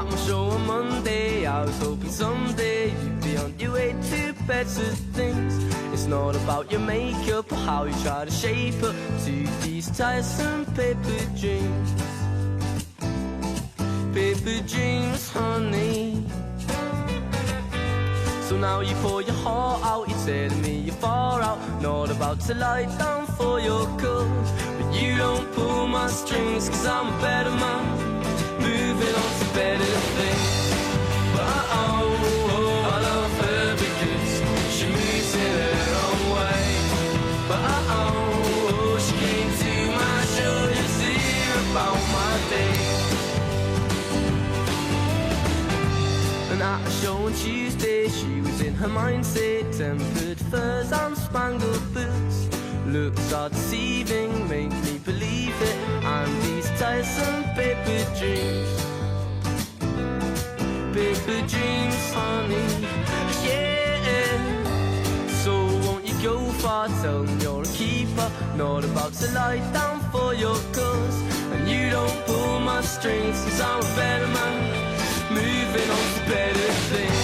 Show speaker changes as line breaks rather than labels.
got my show on Monday. I was hoping someday you'd be on your way to better things. It's not about your makeup or how you try to shape up to these tiresome paper dreams. Paper dreams, honey. So now you pour your heart out, you're telling me you're far out, not about to lie down for your cause. But you don't pull my strings, cause I'm a better man, moving on to better things. But I love her because she moves in her own way. But she came to my show just to hear about my day. And at a show on Tuesday, she was in her mindset, tempered furs and spangled boots. Looks are deceiving, make me believe it, and these tiresome paper dreams. Paper dreams, honey, yeah. So won't you go far, tell them you're a keeper, not about to lie down for your cause. And you don't pull my strings, cause I'm a better man, moving on to better things.